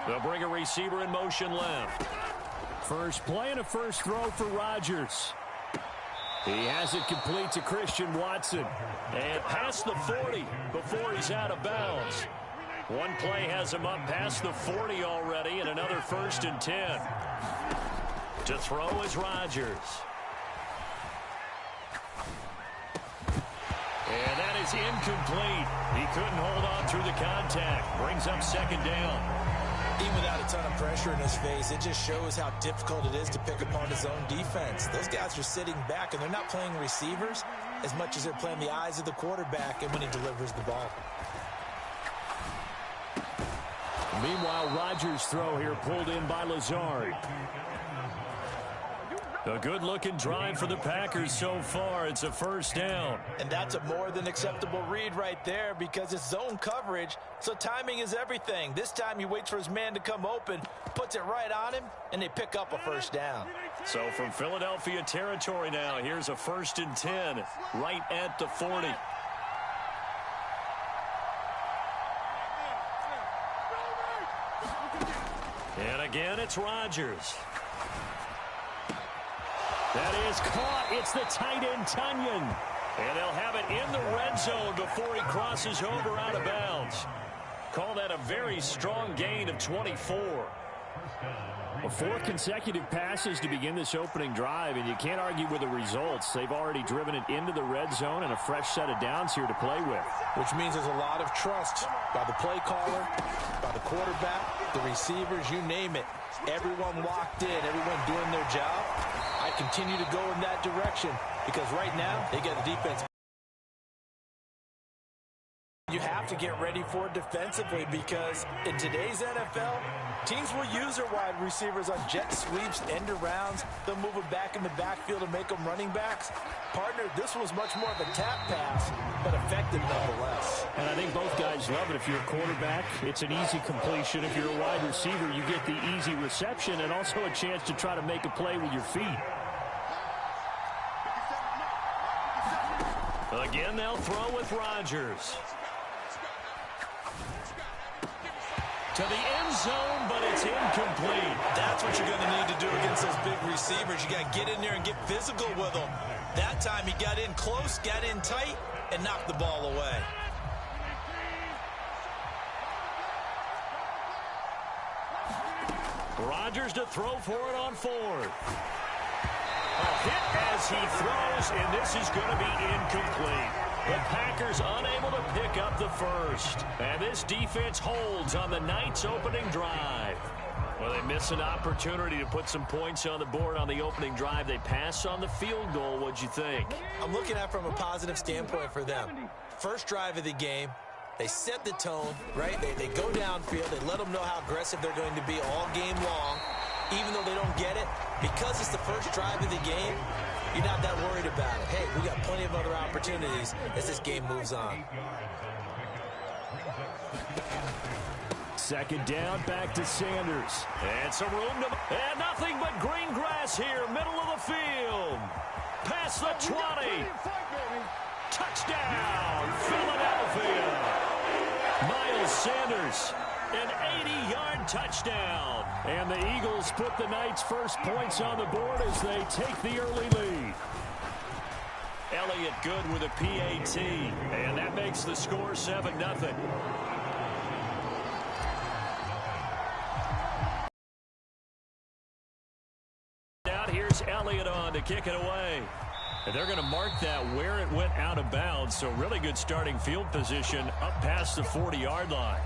They'll bring a receiver in motion left. First play and a first throw for Rodgers. He has it complete to Christian Watson. And past the 40 before he's out of bounds. One play has him up past the 40 already, and another 1st and 10. To throw is Rodgers. And that is incomplete. He couldn't hold on through the contact. Brings up 2nd down. Even without a ton of pressure in his face, it just shows how difficult it is to pick apart his own defense. Those guys are sitting back, and they're not playing receivers as much as they're playing the eyes of the quarterback and when he delivers the ball. Meanwhile, Rodgers' throw here pulled in by Lazard. A good-looking drive for the Packers so far. It's a 1st down. And that's a more than acceptable read right there because it's zone coverage, so timing is everything. This time he waits for his man to come open, puts it right on him, and they pick up a 1st down. So from Philadelphia territory now, here's a 1st and 10 right at the 40. And again, it's Rodgers. That is caught. It's the tight end, Tunyon. And they'll have it in the red zone before he crosses over out of bounds. Call that a very strong gain of 24. Well, 4 consecutive passes to begin this opening drive, and you can't argue with the results. They've already driven it into the red zone and a fresh set of downs here to play with. Which means there's a lot of trust by the play caller, by the quarterback, the receivers, you name it. Everyone locked in, everyone doing their job. I continue to go in that direction because right now they get the defense. You have to get ready for it defensively because in today's NFL, teams will use their wide receivers on jet sweeps, end arounds. They'll move it back in the backfield and make them running backs. Partner, this was much more of a tap pass, but effective nonetheless. And I think both guys love it. If you're a quarterback, it's an easy completion. If you're a wide receiver, you get the easy reception and also a chance to try to make a play with your feet. Again, they'll throw with Rodgers. To the end zone, but it's incomplete. That's what you're going to need to do against those big receivers. You got to get in there and get physical with them. That time he got in close, got in tight, and knocked the ball away. Rodgers to throw for it on 4th. A hit as he throws, and this is going to be incomplete. The Packers unable to pick up the 1st. And this defense holds on the night's opening drive. Well, they miss an opportunity to put some points on the board on the opening drive. They pass on the field goal. What'd you think? I'm looking at it from a positive standpoint for them. First drive of the game, they set the tone, right? They go downfield. They let them know how aggressive they're going to be all game long. Even though they don't get it, because it's the first drive of the game, you're not that worried about it. Hey, we got plenty of other opportunities as this game moves on. 2nd down, back to Sanders. And some room to... And nothing but green grass here, middle of the field. Past the 20. Touchdown, Philadelphia. Miles Sanders, an 80-yard touchdown. And the Eagles put the night's first points on the board as they take the early lead. Elliott good with a PAT, and that makes the score 7-0. Now here's Elliott on to kick it away. And they're going to mark that where it went out of bounds, so really good starting field position up past the 40-yard line.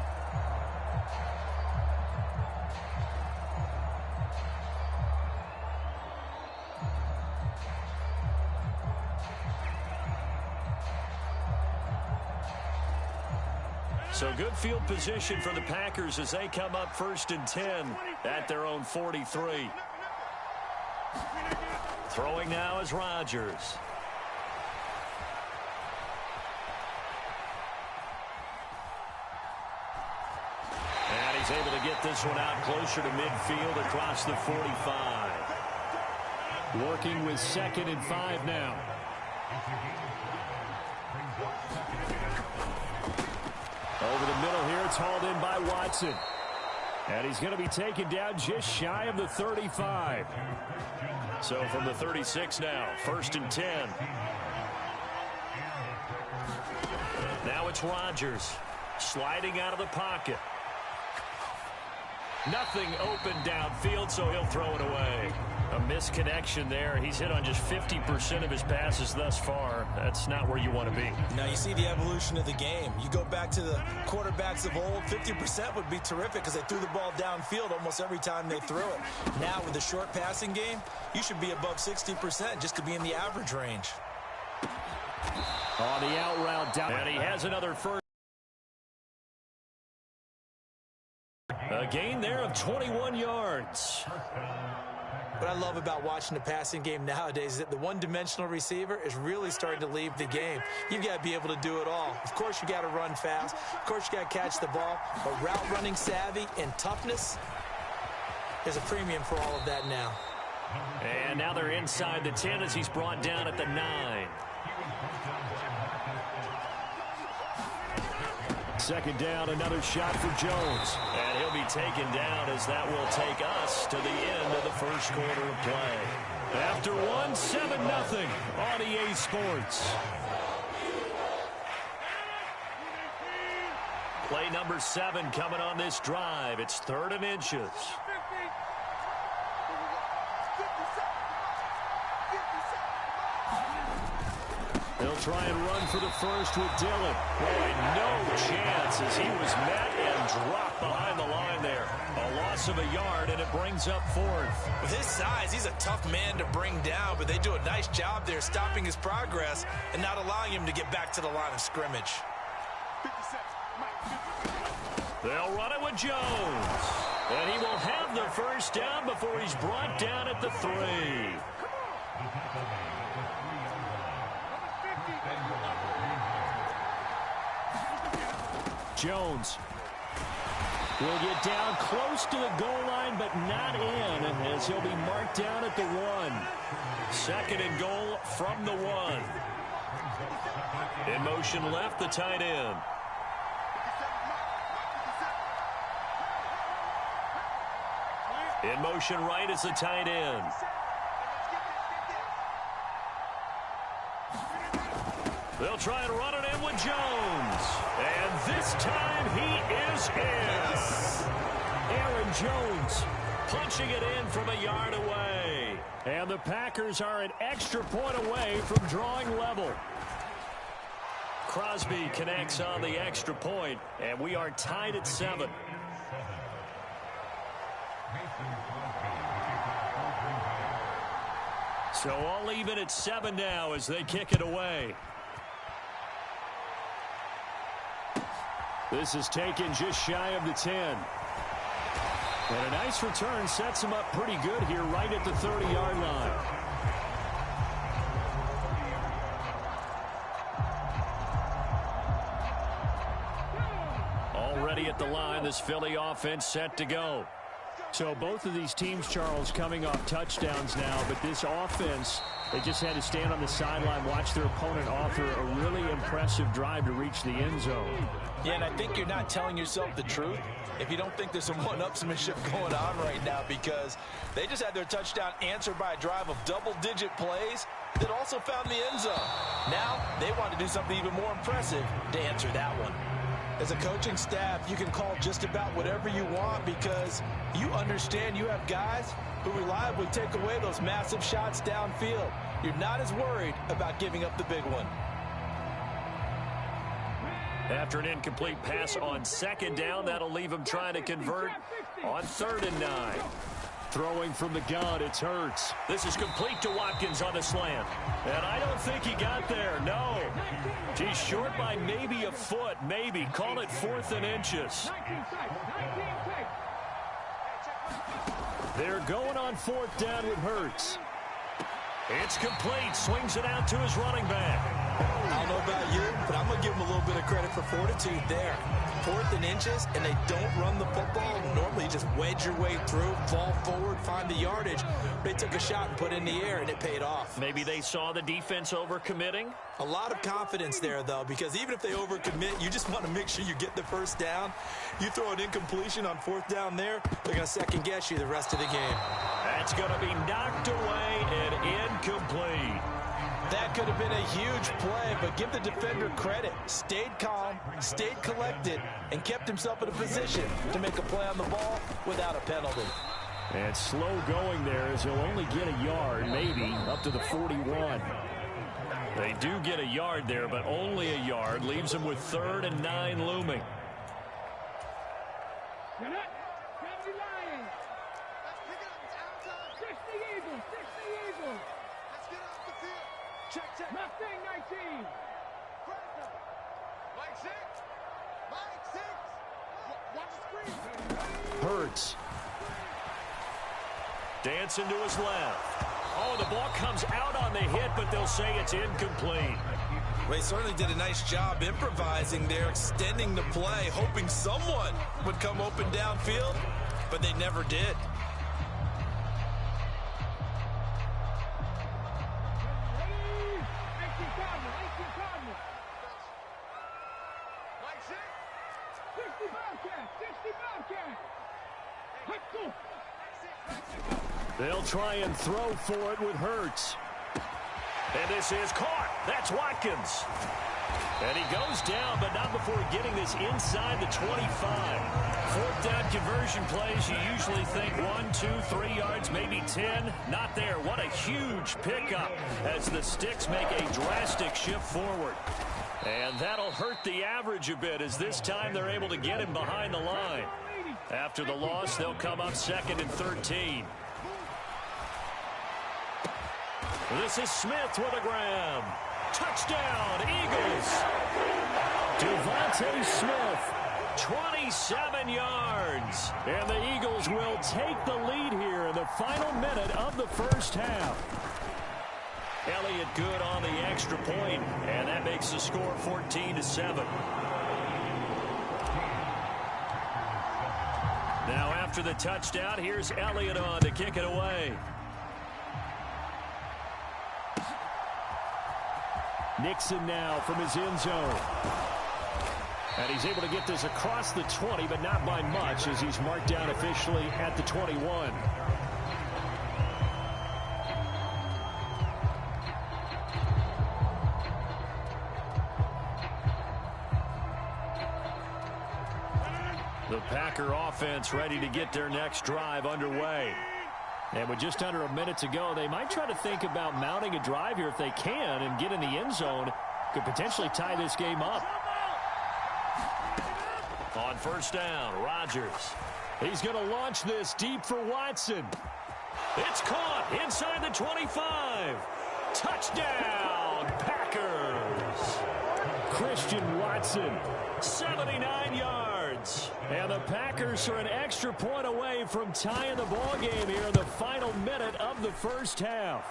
So good field position for the Packers as they come up 1st and 10 at their own 43. Throwing now is Rodgers. And he's able to get this one out closer to midfield across the 45. Working with 2nd and 5 now. Over the middle here, it's hauled in by Watson. And he's going to be taken down just shy of the 35. So from the 36 now, 1st and 10. Now it's Rodgers sliding out of the pocket. Nothing open downfield, so he'll throw it away. A misconnection there. He's hit on just 50% of his passes thus far. That's not where you want to be. Now you see the evolution of the game. You go back to the quarterbacks of old, 50% would be terrific because they threw the ball downfield almost every time they threw it. Now with the short passing game, you should be above 60% just to be in the average range. On the out route down. And he has another first. A gain there of 21 yards. What I love about watching the passing game nowadays is that the one-dimensional receiver is really starting to leave the game. You've got to be able to do it all. Of course, you got to run fast. Of course, you got to catch the ball. But route running savvy and toughness, there's a premium for all of that now. And now they're inside the 10 as he's brought down at the 9. Second down, another shot for Jones. And he'll be taken down as that will take us to the end of the first quarter of play. After 1, 7-0 on EA Sports. Play number 7 coming on this drive. It's 3rd and inches. They'll try and run for the first with Dillon. Boy, no chance as he was met and dropped behind the line there. A loss of a yard, and it brings up 4th. With his size, he's a tough man to bring down, but they do a nice job there stopping his progress and not allowing him to get back to the line of scrimmage. They'll run it with Jones. And he will have the first down before he's brought down at the 3. Jones will get down close to the goal line, but not in, as he'll be marked down at the 1. 2nd and goal from the 1. In motion left, the tight end. In motion right is the tight end. They'll try and run it in with Jones. And this time he is in. Aaron Jones punching it in from a yard away. And the Packers are an extra point away from drawing level. Crosby connects on the extra point, and we are tied at 7. So all even at 7 now as they kick it away. This is taken just shy of the 10. And a nice return sets him up pretty good here right at the 30-yard line. Already at the line, this Philly offense set to go. So both of these teams, Charles, coming off touchdowns now, but this offense, they just had to stand on the sideline, watch their opponent author a really impressive drive to reach the end zone. Yeah, and I think you're not telling yourself the truth if you don't think there's some one-upsmanship going on right now, because they just had their touchdown answered by a drive of double-digit plays that also found the end zone. Now they want to do something even more impressive to answer that one. As a coaching staff, you can call just about whatever you want because you understand you have guys who reliably take away those massive shots downfield. You're not as worried about giving up the big one. After an incomplete pass on 2nd down, that'll leave him trying to convert on 3rd and 9. Throwing from the gun, it's Hurts. This is complete to Watkins on the slant. And I don't think he got there, no. He's short by maybe a foot, maybe. Call it 4th and inches. They're going on 4th down with Hurts. It's complete, swings it out to his running back. I don't know about you, but I'm going to give them a little bit of credit for fortitude there. 4th and inches, and they don't run the football. Normally, you just wedge your way through, fall forward, find the yardage. They took a shot and put it in the air, and it paid off. Maybe they saw the defense overcommitting. A lot of confidence there, though, because even if they overcommit, you just want to make sure you get the first down. You throw an incompletion on 4th down there, they're going to second-guess you the rest of the game. That's going to be knocked away and incomplete. That could have been a huge play, but give the defender credit. Stayed calm, stayed collected, and kept himself in a position to make a play on the ball without a penalty. And slow going there as he'll only get a yard, maybe up to the 41. They do get a yard there, but only a yard. Leaves them with 3rd and 9 looming. Mustang 19. Mike 6. Mike 6. Watch the screen. Hurts. Dancing to his left. Oh, the ball comes out on the hit, but they'll say it's incomplete. Well, he certainly did a nice job improvising there, extending the play, hoping someone would come open downfield, but they never did. They'll try and throw for it with Hurts. And this is caught. That's Watkins. And he goes down, but not before getting this inside the 25. 4th down conversion plays, you usually think 1, 2, 3 yards, maybe 10. Not there. What a huge pickup as the Sticks make a drastic shift forward. And that'll hurt the average a bit as this time they're able to get him behind the line. After the loss, they'll come up 2nd and 13. This is Smith with a grab. Touchdown, Eagles. Devontae Smith, 27 yards. And the Eagles will take the lead here in the final minute of the first half. Elliott good on the extra point, and that makes the score 14-7. Now after the touchdown, here's Elliott on to kick it away. Nixon now from his end zone. And he's able to get this across the 20, but not by much as he's marked down officially at the 21. The Packer offense ready to get their next drive underway. And with just under a minute to go, they might try to think about mounting a drive here if they can and get in the end zone. Could potentially tie this game up. On 1st down, Rodgers. He's going to launch this deep for Watson. It's caught inside the 25. Touchdown, Packers. Christian Watson, 79 yards. And the Packers are an extra point away from tying the ball game here in the final minute of the first half.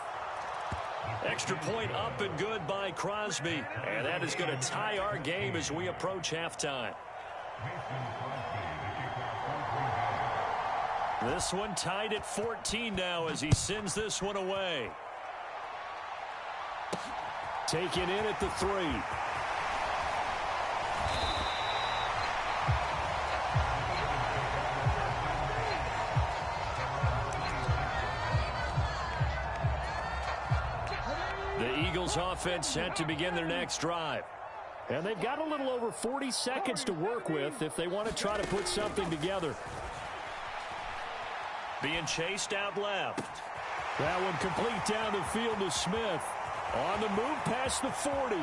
Extra point up and good by Crosby. And that is going to tie our game as we approach halftime. This one tied at 14 now as he sends this one away. Taken in at the 3. The Eagles offense set to begin their next drive. And they've got a little over 40 seconds to work with if they want to try to put something together. Being chased out left. That one complete down the field to Smith. On the move past the 40.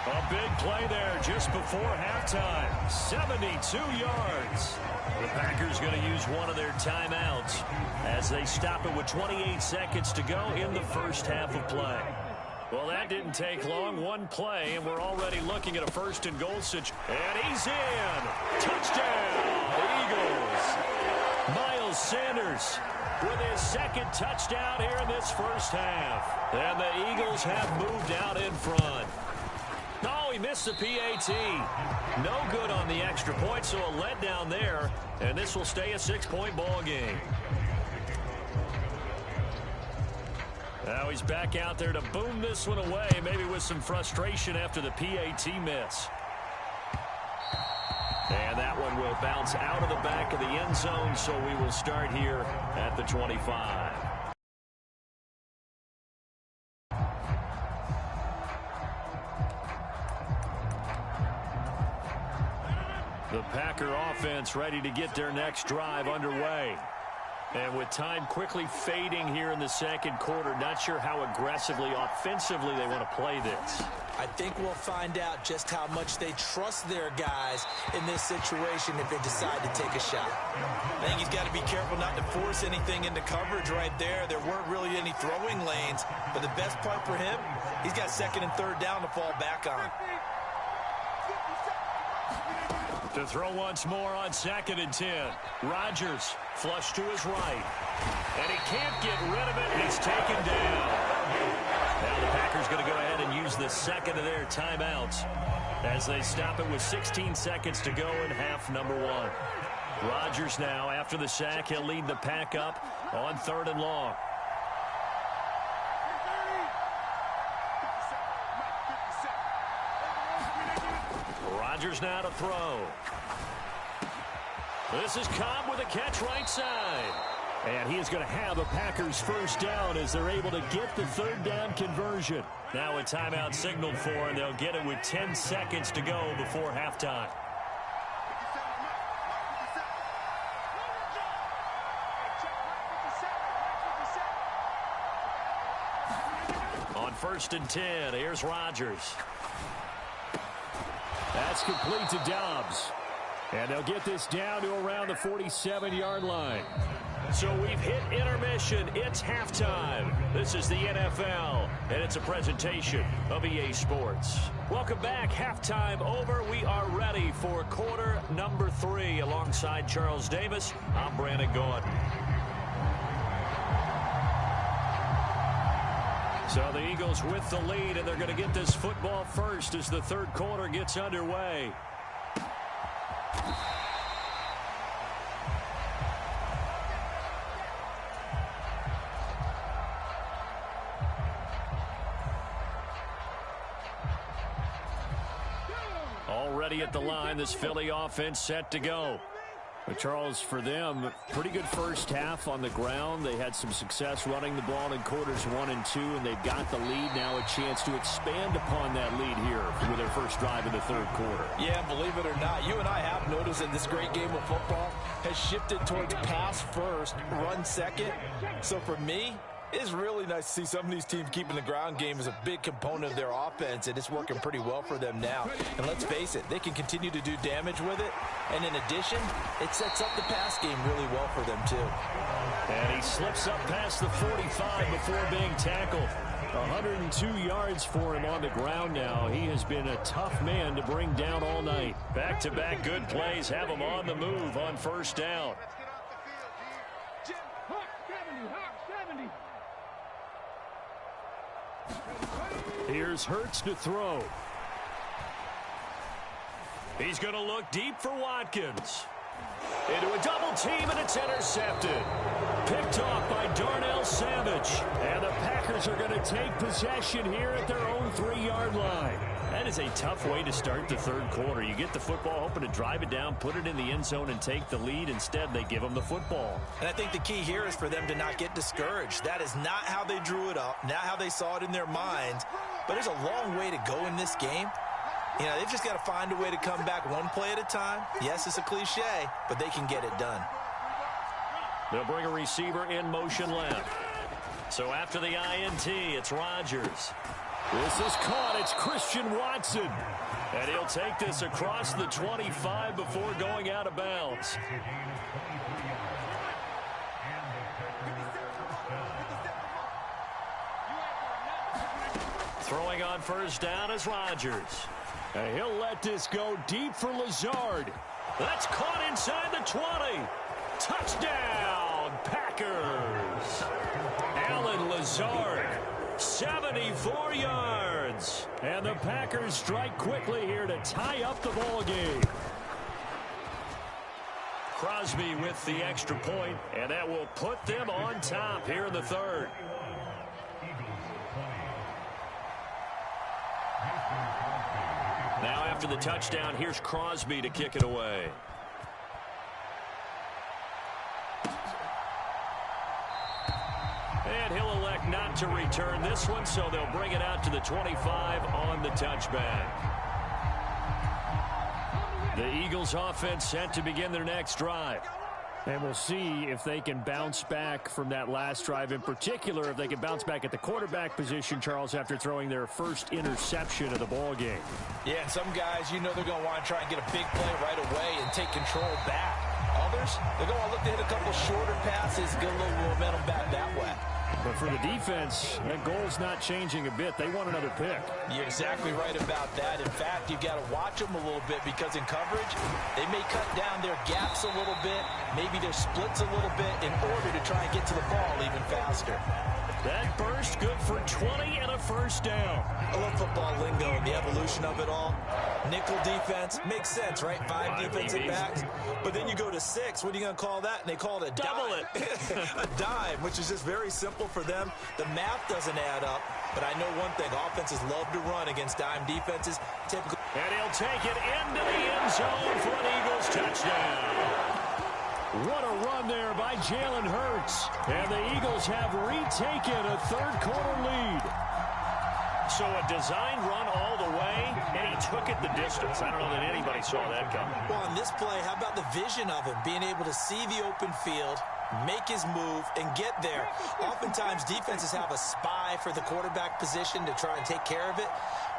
A big play there just before halftime. 72 yards. The Packers going to use one of their timeouts as they stop it with 28 seconds to go in the first half of play. Well, that didn't take long. One play, and we're already looking at a 1st and goal situation. And he's in. Touchdown, Eagles. Miles Miles Sanders with his second touchdown here in this first half. And the Eagles have moved out in front. Oh, he missed the PAT. No good on the extra point, so a letdown there. And this will stay a 6-point ball game. Now he's back out there to boom this one away, maybe with some frustration after the PAT miss. And that one will bounce out of the back of the end zone, so we will start here at the 25. The Packer offense ready to get their next drive underway. And with time quickly fading here in the second quarter, not sure how aggressively, offensively they want to play this. I think we'll find out just how much they trust their guys in this situation if they decide to take a shot. I think he's got to be careful not to force anything into coverage right there. There weren't really any throwing lanes, but the best part for him, he's got second and third down to fall back on. To throw once more on 2nd and 10. Rodgers flush to his right. And he can't get rid of it. He's taken down. Now the Packers going to go ahead and use the second of their timeouts as they stop it with 16 seconds to go in half number 1. Rodgers now, after the sack, he'll lead the Pack up on 3rd and long. Rodgers now to throw. This is Cobb with a catch right side. And he is going to have a Packers first down as they're able to get the 3rd down conversion. Now a timeout signaled for, and they'll get it with 10 seconds to go before halftime. On 1st and 10, here's Rodgers. That's complete to Dobbs. And they'll get this down to around the 47-yard line. So we've hit intermission. It's halftime. This is the NFL, and it's a presentation of EA Sports. Welcome back. Halftime over. We are ready for quarter number 3. Alongside Charles Davis, I'm Brandon Gordon. So the Eagles with the lead, and they're going to get this football first as the third quarter gets underway. Already at the line, this Philly offense set to go. But Charles, for them, pretty good first half on the ground. They had some success running the ball in quarters 1 and 2, and they've got the lead now, a chance to expand upon that lead here with their first drive in the third quarter. Yeah, believe it or not, you and I have noticed that this great game of football has shifted towards pass first, run second. So for me, it's really nice to see some of these teams keeping the ground game as a big component of their offense, and it's working pretty well for them now. And let's face it, they can continue to do damage with it. And in addition, it sets up the pass game really well for them, too. And he slips up past the 45 before being tackled. 102 yards for him on the ground now. He has been a tough man to bring down all night. Back-to-back good plays have him on the move on first down. Here's Hurts to throw. He's going to look deep for Watkins. Into a double team, and it's intercepted. Picked off by Darnell Savage. And the Packers are going to take possession here at their own 3-yard line. That is a tough way to start the third quarter. You get the football, hoping to drive it down, put it in the end zone, and take the lead. Instead, they give them the football. And I think the key here is for them to not get discouraged. That is not how they drew it up, not how they saw it in their minds. But there's a long way to go in this game. You know, they've just got to find a way to come back one play at a time. Yes, it's a cliche, but they can get it done. They'll bring a receiver in motion left. So after the INT, it's Rodgers. This is caught. It's Christian Watson. And he'll take this across the 25 before going out of bounds. Throwing on first down is Rodgers. And he'll let this go deep for Lazard. That's caught inside the 20. Touchdown, Packers. Allen Lazard, 74 yards. And the Packers strike quickly here to tie up the ball game. Crosby with the extra point, and that will put them on top here in the third. Now after the touchdown, here's Crosby to kick it away. And he'll elect not to return this one, so they'll bring it out to the 25 on the touchback. The Eagles offense set to begin their next drive. And we'll see if they can bounce back from that last drive. In particular, if they can bounce back at the quarterback position, Charles, after throwing their first interception of the ball game. Yeah, and some guys, you know they're going to want to try and get a big play right away and take control back. Others, they're going to look to hit a couple shorter passes, get a little momentum back that way. But for the defense, that goal's not changing a bit. They want another pick. You're exactly right about that. In fact, you've got to watch them a little bit because in coverage, they may cut down their gaps a little bit, maybe their splits a little bit in order to try and get to the ball even faster. That burst good for 20 and a first down. I love football lingo and the evolution of it all. Nickel defense makes sense, right? Five defensive backs. But then you go to 6. What are you going to call that? And they call it a double dime. A dime, which is just very simple for them. The math doesn't add up. But I know one thing. Offenses love to run against dime defenses. Typically. And he'll take it into the end zone for an Eagles touchdown. What a run there by Jalen Hurts. And the Eagles have retaken a third-quarter lead. So a design run all the way, and he took it the distance. I don't know that anybody saw that coming. Well, on this play, how about the vision of him? Being able to see the open field, make his move, and get there. Oftentimes, defenses have a spy for the quarterback position to try and take care of it.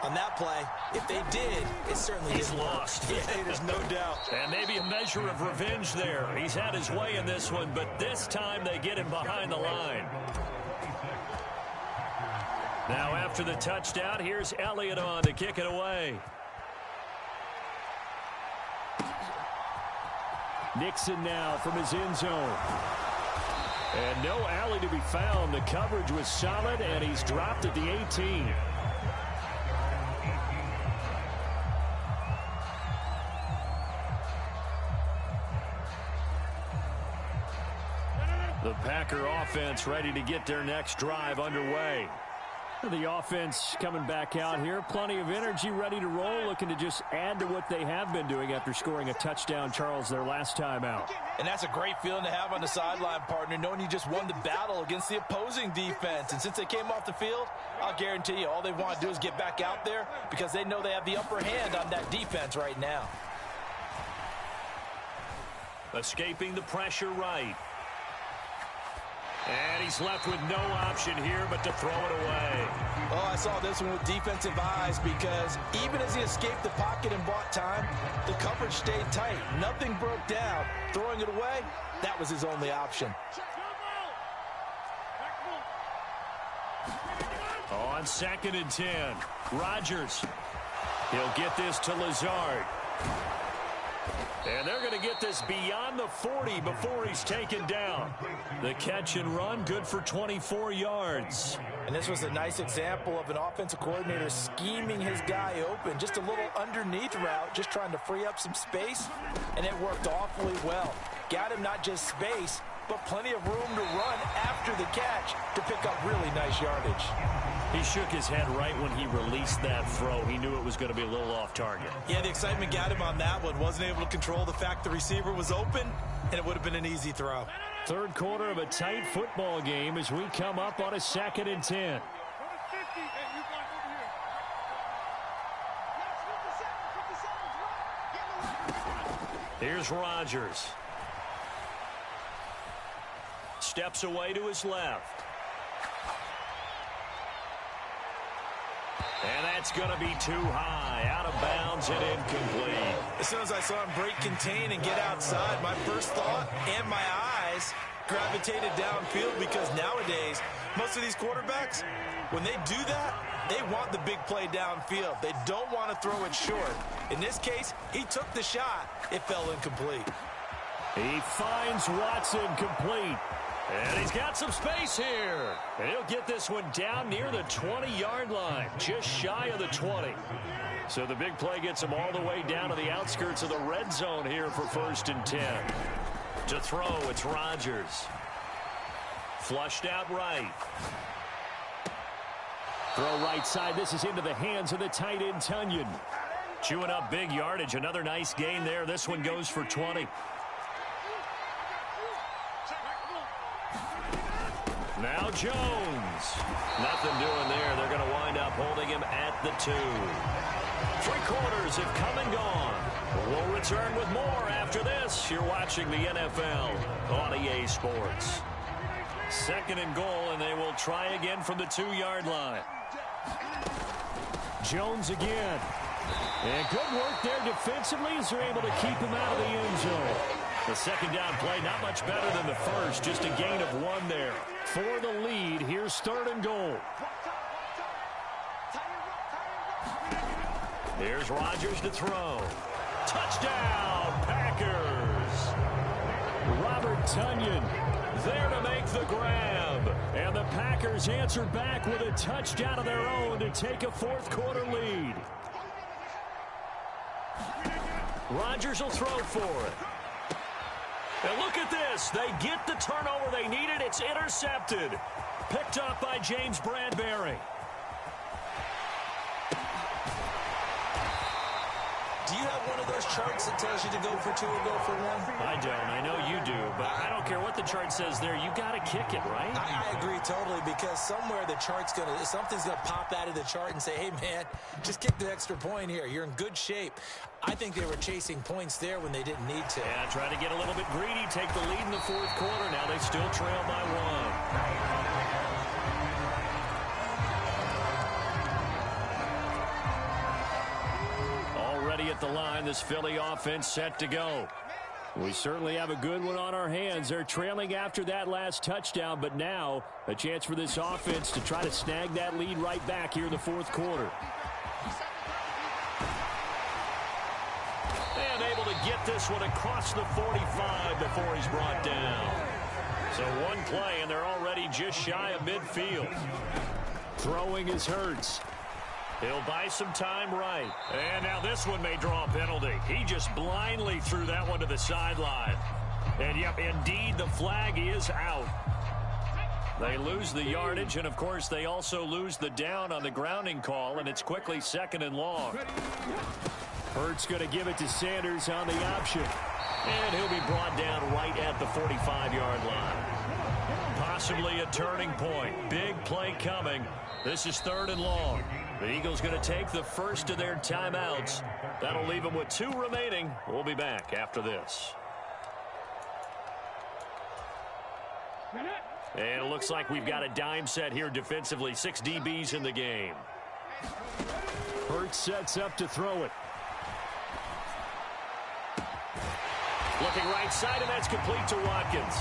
On that play, if they did, it certainly He's didn't lost. work. Yeah, there's no doubt. And maybe a measure of revenge there. He's had his way in this one, but this time they get him behind the line. Now after the touchdown, here's Elliott on to kick it away. Nixon now from his end zone. And no alley to be found. The coverage was solid, and he's dropped at the 18. The Packer offense ready to get their next drive underway. The offense coming back out here. Plenty of energy, ready to roll, looking to just add to what they have been doing after scoring a touchdown, Charles, their last time out. And that's a great feeling to have on the sideline, partner, knowing you just won the battle against the opposing defense. And since they came off the field, I'll guarantee you all they want to do is get back out there because they know they have the upper hand on that defense right now. Escaping the pressure right. And he's left with no option here but to throw it away. Oh, I saw this one with defensive eyes because even as he escaped the pocket and bought time, the coverage stayed tight. Nothing broke down. Throwing it away, that was his only option. On 2nd and 10, Rodgers. He'll get this to Lazard. And they're going to get this beyond the 40 before he's taken down. The catch and run, good for 24 yards. And this was a nice example of an offensive coordinator scheming his guy open. Just a little underneath route, just trying to free up some space. And it worked awfully well. Got him not just space, but plenty of room to run after the catch to pick up really nice yardage. He shook his head right when he released that throw. He knew it was going to be a little off target. Yeah, the excitement got him on that one. Wasn't able to control the fact the receiver was open, and it would have been an easy throw. Third quarter of a tight football game as we come up on a 2nd and 10. Here's Rodgers. Steps away to his left. And that's going to be too high. Out of bounds and incomplete. As soon as I saw him break contain and get outside, my first thought and my eyes gravitated downfield because nowadays, most of these quarterbacks, when they do that, they want the big play downfield. They don't want to throw it short. In this case, he took the shot. It fell incomplete. He finds Watson complete. And he's got some space here. And he'll get this one down near the 20-yard line, just shy of the 20. So the big play gets him all the way down to the outskirts of the red zone here for 1st and 10. To throw, it's Rodgers. Flushed out right. Throw right side. This is into the hands of the tight end, Tunyon. Chewing up big yardage. Another nice gain there. This one goes for 20. Now Jones. Nothing doing there. They're going to wind up holding him at the 2. 3 quarters have come and gone. We'll return with more after this. You're watching the NFL on EA Sports. 2nd and goal, and they will try again from the 2-yard line. Jones again. And good work there defensively as they're able to keep him out of the end zone. The 2nd down play not much better than the first, just a gain of 1 there. For the lead, here's 3rd and goal. Here's Rodgers to throw. Touchdown, Packers! Robert Tunyon there to make the grab. And the Packers answer back with a touchdown of their own to take a 4th quarter lead. Rodgers will throw for it. And look at this. They get the turnover they needed. It's intercepted. Picked up by James Bradbury. Do you have one of those charts that tells you to go for 2 or go for 1? I don't. I know you do. But I don't care what the chart says there. You got to kick it, right? I agree totally, because somewhere the chart's something's going to pop out of the chart and say, hey, man, just kick the extra point here. You're in good shape. I think they were chasing points there when they didn't need to. Yeah, try to get a little bit greedy, take the lead in the 4th quarter. Now they still trail by 1. At the line, this Philly offense set to go. We certainly have a good one on our hands. They're trailing after that last touchdown, but now a chance for this offense to try to snag that lead right back here in the 4th quarter. And able to get this one across the 45 before he's brought down. So 1 play, and they're already just shy of midfield. Throwing is Hurts. He'll buy some time right. And now this one may draw a penalty. He just blindly threw that one to the sideline. And, yep, indeed, the flag is out. They lose the yardage, and, of course, they also lose the down on the grounding call, and it's quickly 2nd and long. Hurts going to give it to Sanders on the option. And he'll be brought down right at the 45-yard line. Possibly a turning point. Big play coming. This is 3rd and long. The Eagles going to take the first of their timeouts. That'll leave them with 2 remaining. We'll be back after this. And it looks like we've got a dime set here defensively. 6 DBs in the game. Hurts sets up to throw it. Looking right side, and that's complete to Watkins.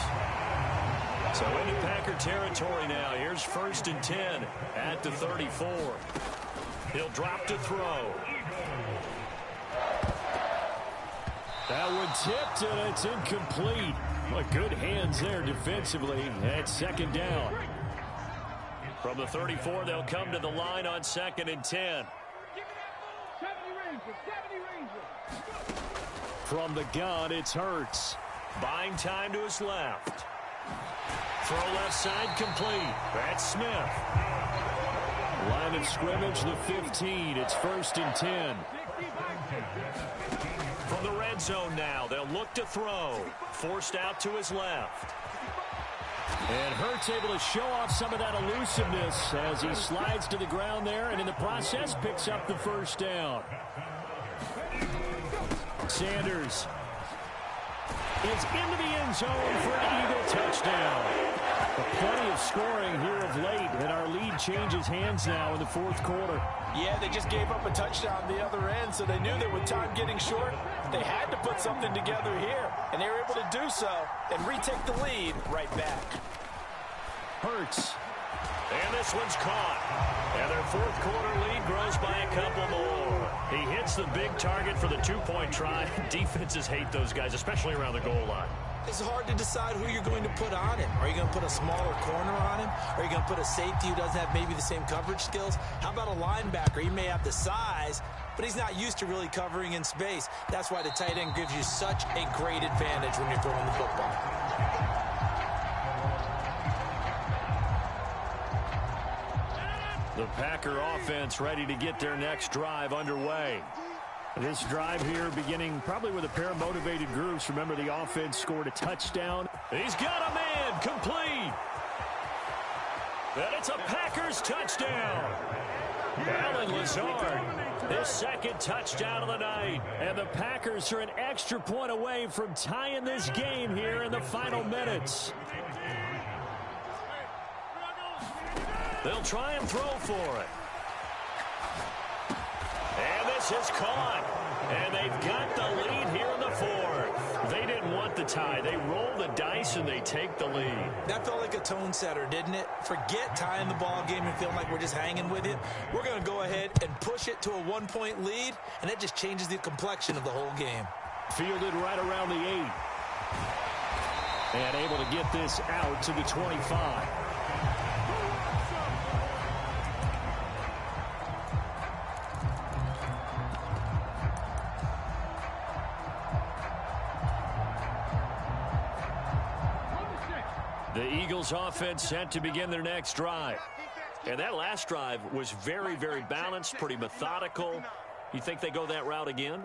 So into Packer territory now. Here's 1st and 10 at the 34. He'll drop to throw. That one tipped, and it's incomplete. Well, good hands there defensively at 2nd down. From the 34, they'll come to the line on 2nd and 10. From the gun, it's Hurts. Buying time to his left. Throw left side complete. That's Smith. Line of scrimmage, the 15. It's 1st and 10. From the red zone now, they'll look to throw. Forced out to his left. And Hurts able to show off some of that elusiveness as he slides to the ground there, and in the process picks up the 1st down. Sanders is into the end zone for an Eagle touchdown. Plenty of scoring here of late, and our lead changes hands now in the 4th quarter. Yeah, they just gave up a touchdown on the other end, so they knew that with time getting short, they had to put something together here, and they were able to do so and retake the lead right back. Hurts. And this one's caught. And their fourth quarter lead grows by a couple more. He hits the big target for the two-point try. Defenses hate those guys, especially around the goal line. It's hard to decide who you're going to put on him. Are you going to put a smaller corner on him? Are you going to put a safety who doesn't have maybe the same coverage skills? How about a linebacker? He may have the size, but he's not used to really covering in space. That's why the tight end gives you such a great advantage when you're throwing the football. The Packer offense ready to get their next drive underway. This drive here beginning probably with a pair of motivated groups. Remember, the offense scored a touchdown. He's got a man complete. And it's a Packers touchdown. Alan Lazard, his second touchdown of the night. And the Packers are an extra point away from tying this game here in the final minutes. They'll try and throw for it. And this is caught. And they've got the lead here in the fourth. They didn't want the tie. They roll the dice and they take the lead. That felt like a tone setter, didn't it? Forget tying the ball game and feeling like we're just hanging with it. We're going to go ahead and push it to a one-point lead, and that just changes the complexion of the whole game. Fielded right around the 8. And able to get this out to the 25. The Eagles offense set to begin their next drive. And that last drive was very, very balanced, pretty methodical. You think they go that route again?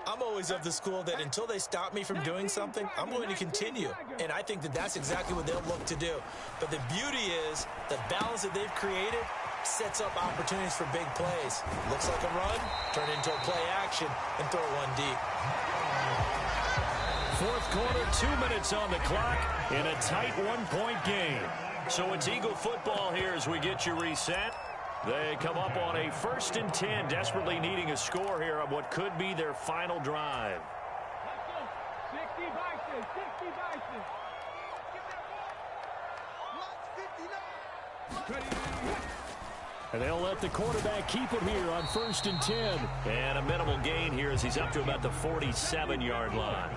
I'm always of the school that until they stop me from doing something, I'm going to continue. And I think that that's exactly what they'll look to do. But the beauty is the balance that they've created sets up opportunities for big plays. Looks like a run, turn it into a play action, and throw one deep. Fourth quarter, 2 minutes on the clock in a tight one-point game. So it's Eagle football here as we get you reset. They come up on a 1st and 10, desperately needing a score here on what could be their final drive. 60 vices, 60 vices. And they'll let the quarterback keep it here on 1st and 10. And a minimal gain here as he's up to about the 47-yard line.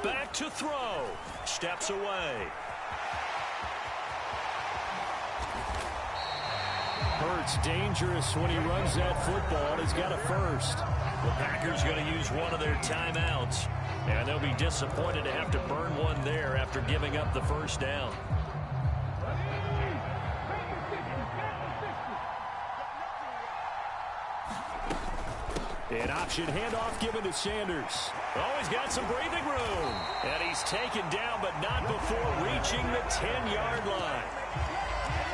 Back to throw. Steps away. Hurts dangerous when he runs that football. He's got a first. The Packers going to use one of their timeouts. And they'll be disappointed to have to burn one there after giving up the first down. An option handoff given to Sanders. Oh, he's got some breathing room. And he's taken down, but not before reaching the 10-yard line.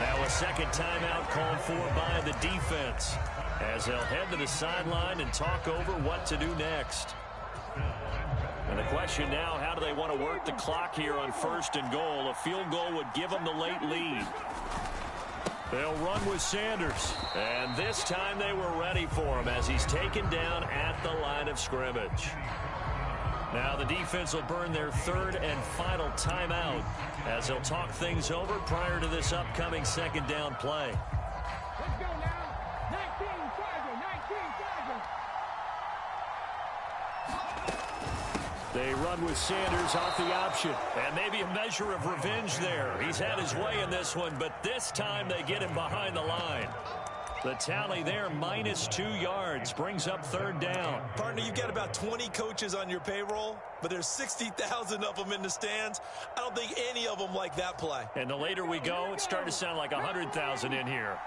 Now a second timeout called for by the defense as they'll head to the sideline and talk over what to do next. And the question now, how do they want to work the clock here on 1st and goal? A field goal would give them the late lead. They'll run with Sanders. And this time they were ready for him as he's taken down at the line of scrimmage. Now the defense will burn their 3rd and final timeout as they'll talk things over prior to this upcoming 2nd down play. Let's go now. 19 Charger, 19 Charger. They run with Sanders off the option. And maybe a measure of revenge there. He's had his way in this one, but this time they get him behind the line. The tally there, -2 yards, brings up 3rd down. Partner, you've got about 20 coaches on your payroll, but there's 60,000 of them in the stands. I don't think any of them like that play. And the later we go, it's starting to sound like 100,000 in here.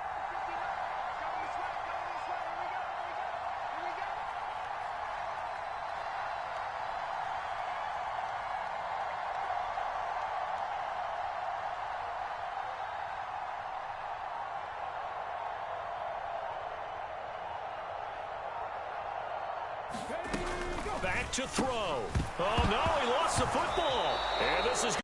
Back to throw. Oh, no, he lost the football. And this is